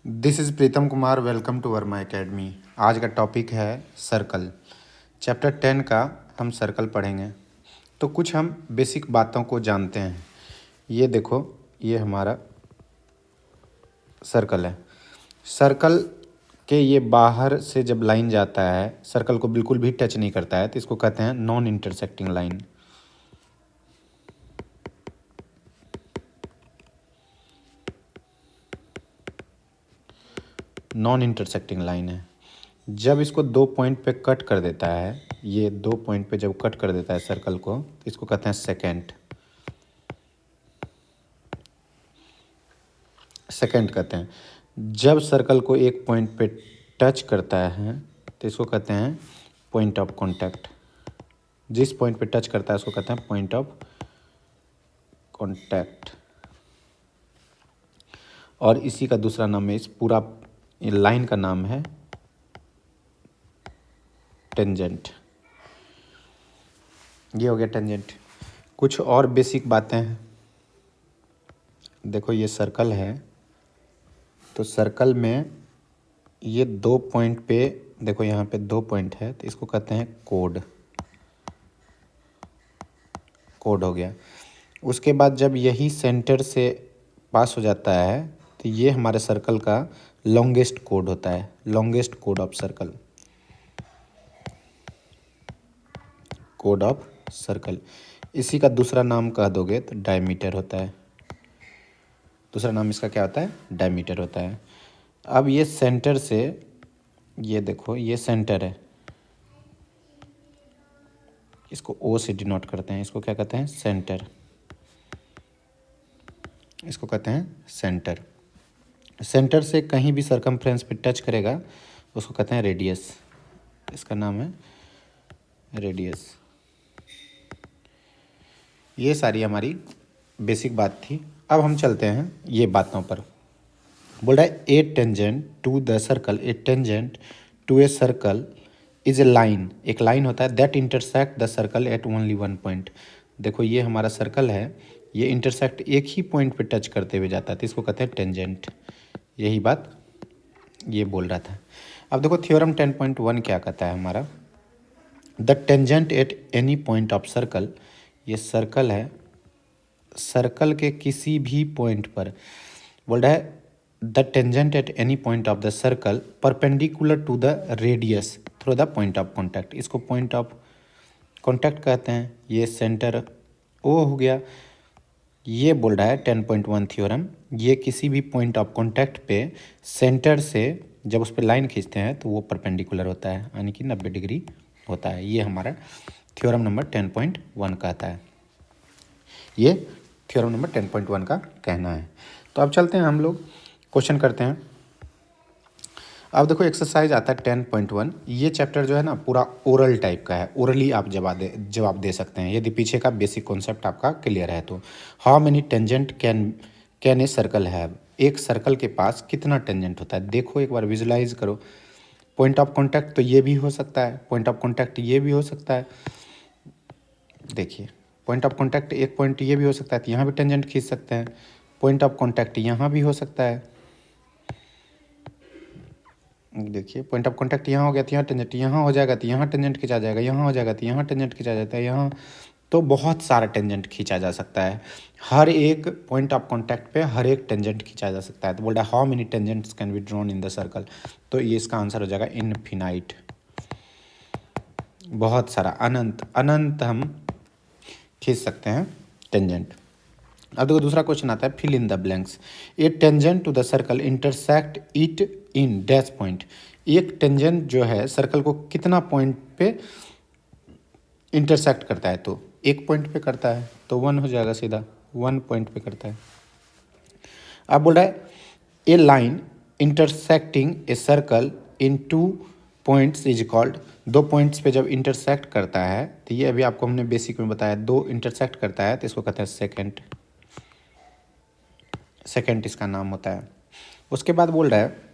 This is Pritam Kumar. Welcome to Verma academy. आज का topic है सर्कल। चैप्टर 10 का हम सर्कल पढ़ेंगे। तो कुछ हम बेसिक बातों को जानते हैं। ये देखो, ये हमारा सर्कल है। सर्कल के ये बाहर से जब लाइन जाता है, सर्कल को बिल्कुल भी टच नहीं करता है, तो इसको कहते हैं non intersecting line. Non intersecting line है। जब इसको दो पॉइंट पे कट कर देता है, ये दो पॉइंट पे जब कट कर देता है सर्कल को, तो इसको कहते हैं सेकेंड। सेकेंड कहते हैं। जब सर्कल को एक पॉइंट पे टच करता है तो इसको कहते हैं पॉइंट ऑफ कांटेक्ट। जिस पॉइंट पे टच करता है उसको कहते हैं पॉइंट ऑफ कांटेक्ट। और इसी का दूसरा नाम है, इस पूरा लाइन का नाम है टेंजेंट। ये हो गया टेंजेंट। कुछ और बेसिक बातें हैं। देखो, ये सर्कल है, तो सर्कल में ये दो पॉइंट पे, देखो यहाँ पे दो पॉइंट है, तो इसको कहते हैं कोड। कोड हो गया। उसके बाद जब यही सेंटर से पास हो जाता है तो ये हमारे सर्कल का लॉन्गेस्ट कोड होता है। Longest code of circle. Code of circle. इसी का दूसरा नाम कह दोगे तो डायमीटर होता है। दूसरा नाम इसका क्या होता है? डायमीटर होता है। अब ये सेंटर से, ये देखो, ये सेंटर है, इसको ओ से डिनोट करते हैं। इसको क्या कहते हैं? सेंटर। इसको कहते हैं सेंटर। सेंटर से कहीं भी सरकमफ्रेंस पे टच करेगा उसको कहते हैं रेडियस। इसका नाम है रेडियस। ये सारी हमारी बेसिक बात थी। अब हम चलते हैं ये बातों पर। बोल रहा है a tangent to the circle. A tangent to a circle is a line. एक लाइन होता है that intersect the circle at only one point. देखो, ये हमारा सर्कल है, ये इंटरसेक्ट एक ही पॉइंट पे टच करते हुए जाता है, तो इसको कहते हैं टेंजेंट। यही बात ये बोल रहा था। अब देखो, थ्योरम 10.1 क्या कहता है हमारा? The tangent at any point of circle. ये सर्कल है, सर्कल के किसी भी पॉइंट पर बोल रहा है the tangent at any point of the circle perpendicular to the radius through the point of contact. इसको पॉइंट ऑफ कॉन्टैक्ट कहते हैं। ये सेंटर ओ हो गया। ये बोल रहा है 10.1 थ्योरम, ये किसी भी पॉइंट ऑफ कॉन्टैक्ट पे सेंटर से जब उस पर लाइन खींचते हैं तो वो परपेंडिकुलर होता है, यानी कि 90 डिग्री होता है। ये हमारा थ्योरम नंबर 10.1 कहता है। ये थ्योरम नंबर 10.1 का कहना है। तो अब चलते हैं, हम लोग क्वेश्चन करते हैं। अब देखो, एक्सरसाइज आता है 10.1। ये चैप्टर जो है ना पूरा ओरल टाइप का है। ओरली आप जवाब दे सकते हैं यदि पीछे का बेसिक कॉन्सेप्ट आपका क्लियर है तो। How many tangent can a circle have. एक सर्कल के पास कितना टेंजेंट होता है? देखो, एक बार विजुलाइज करो। पॉइंट ऑफ कॉन्टैक्ट तो ये भी हो सकता है, पॉइंट ऑफ कॉन्टैक्ट ये भी हो सकता है। देखिए, पॉइंट ऑफ कॉन्टैक्ट एक पॉइंट ये भी हो सकता है, तो यहाँ भी टेंजेंट खींच सकते हैं। पॉइंट ऑफ कॉन्टैक्ट यहाँ भी हो सकता है। देखिए, पॉइंट ऑफ कॉन्टैक्ट यहाँ हो गया तो यहाँ टेंजेंट, यहाँ हो जाएगा तो यहाँ टेंजेंट खींचा जाएगा, यहाँ हो जाएगा तो यहाँ टेंजेंट खींचा जाता है, यहाँ तो बहुत सारा टेंजेंट खींचा जा सकता है। हर एक पॉइंट ऑफ कॉन्टैक्ट पे हर एक टेंजेंट खींचा जा सकता है। तो बोल रहा है how many tangents can be drawn in the circle. तो ये इसका आंसर हो जाएगा इनफिनाइट। बहुत सारा, अनंत अनंत हम खींच सकते हैं टेंजेंट। अब देखो, दूसरा क्वेश्चन आता है fill in the blanks. A tangent to the circle intersect it in dash point. एक टेंजेंट जो है सर्कल को कितना पॉइंट पे इंटरसेक्ट करता है? तो एक पॉइंट पे करता है, तो 1 हो जाएगा सीधा, 1 पॉइंट पे करता है। अब बोल रहा है a line intersecting a circle in two points is called. दो पॉइंट्स पे जब इंटरसेक्ट करता है, तो ये अभी आपको हमने बेसिक में बताया, दो इंटरसेक्ट करता है तो इसको कहते हैं सेकेंड। सेकेंड इसका नाम होता है। उसके बाद बोल रहा है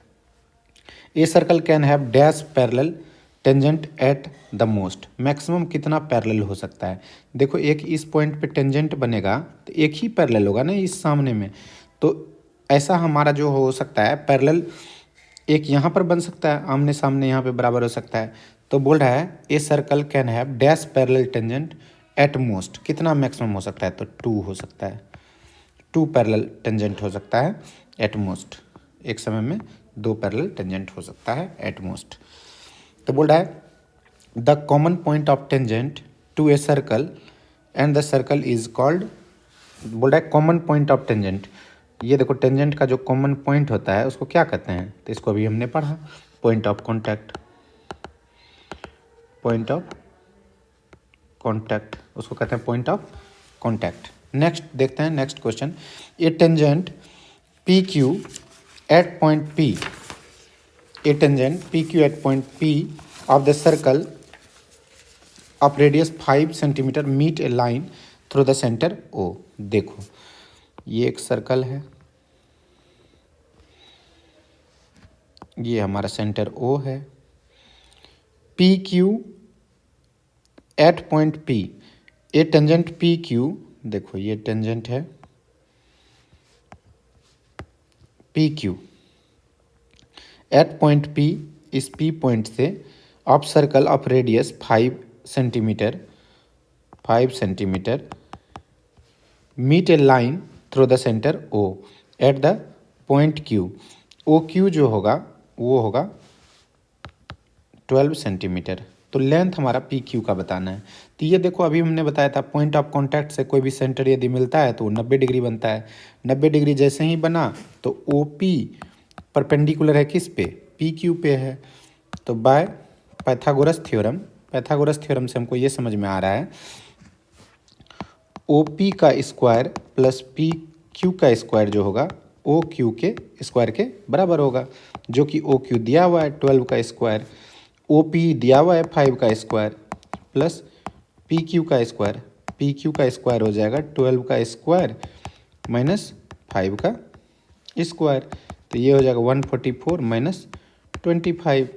a circle can have dash parallel tangent at the most. Maximum कितना पैरेलल हो सकता है? देखो, एक इस पॉइंट पे टेंजेंट बनेगा तो एक ही पैरेलल होगा ना इस सामने में, तो ऐसा हमारा जो हो सकता है पैरेलल, एक यहाँ पर बन सकता है, आमने सामने यहाँ पे बराबर हो सकता है। तो बोल रहा है a circle can have dash parallel tangent at most, कितना मैक्सिमम हो सकता है, तो 2 हो सकता है, 2 पैरेलल टेंजेंट हो सकता है एट मोस्ट, एक समय में 2 पैरेलल टेंजेंट हो सकता है एट मोस्ट। तो बोल रहा है the common point of tangent to a circle and the circle is called, बोल रहा है कॉमन पॉइंट ऑफ टेंजेंट, ये देखो टेंजेंट का जो कॉमन पॉइंट होता है उसको क्या कहते हैं, तो इसको अभी हमने पढ़ा, point of contact, point of contact उसको कहते हैं पॉइंट ऑफ कॉन्टैक्ट। नेक्स्ट देखते हैं next question, a tangent P Q at point P, a tangent P Q at point P of the circle of radius 5 centimetre meet a line through the centre O. देखो ये एक circle है, ये हमारा centre O है, P Q at point P, a tangent P Q, देखो ये tangent है P Q at point P, इस पी पॉइंट से of circle of radius 5 centimetre, 5 centimetre meet a line through the centre O at the point Q, O Q जो होगा वो होगा 12 centimetre. तो लेंथ हमारा पी क्यू का बताना है। तो ये देखो अभी हमने बताया था पॉइंट ऑफ कॉन्टैक्ट से कोई भी सेंटर यदि मिलता है तो 90 डिग्री बनता है, 90 डिग्री जैसे ही बना तो ओ पी परपेंडिकुलर है किस पे, पी क्यू पे है। तो by Pythagoras theorem, Pythagoras theorem से हमको ये समझ में आ रहा है ओ पी का स्क्वायर प्लस पी क्यू का स्क्वायर जो होगा ओ क्यू के स्क्वायर के बराबर होगा, जो कि ओ क्यू दिया हुआ है 12 का स्क्वायर, ओ पी दिया हुआ है 5 का स्क्वायर प्लस पी क्यू का स्क्वायर, पी क्यू का स्क्वायर हो जाएगा 12 का स्क्वायर माइनस 5 का स्क्वायर, तो ये हो जाएगा 144 माइनस 25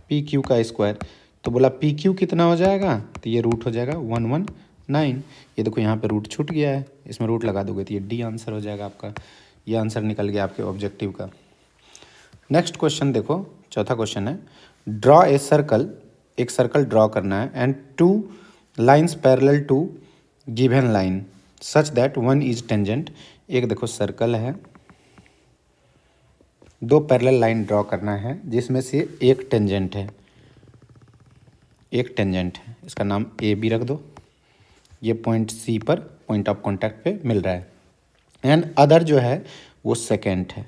पी क्यू का स्क्वायर। तो बोला पी क्यू कितना हो जाएगा, तो ये रूट हो जाएगा 119, ये देखो यहाँ पे रूट छूट गया है, इसमें रूट लगा दोगे तो ये डी आंसर हो जाएगा आपका, ये आंसर निकल गया आपके ऑब्जेक्टिव का। नेक्स्ट क्वेश्चन देखो, चौथा क्वेश्चन है ड्रॉ ए सर्कल, एक सर्कल ड्रॉ करना है and 2 lines parallel to given line such that one is tangent, एक देखो सर्कल है, 2 पैरेलल लाइन ड्रॉ करना है जिसमें से एक टेंजेंट है, एक टेंजेंट है, इसका नाम ए बी रख दो, ये पॉइंट सी पर पॉइंट ऑफ कॉन्टैक्ट पे मिल रहा है, एंड अदर जो है वो सेकेंड है,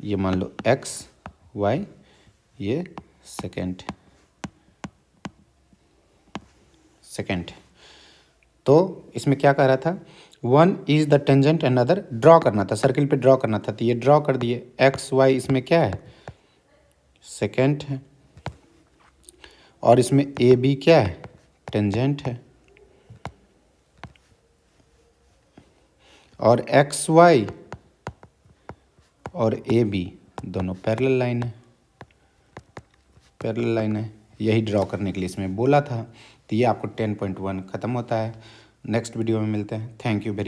ये मान लो एक्स वाई, ये सेकेंड सेकेंड। तो इसमें क्या कह रहा था, one is the tangent and other, draw करना था, सर्किल पे ड्रॉ करना था, तो ये ड्रॉ कर दिए, एक्स वाई इसमें क्या है सेकेंड है, और इसमें ए बी क्या है टेंजेंट है, और एक्स वाई और ए बी दोनों पैरेलल लाइन है, पैरेलल लाइन है, यही ड्रॉ करने के लिए इसमें बोला था। तो ये आपको 10.1 ख़त्म होता है। नेक्स्ट वीडियो में मिलते हैं। Thank you very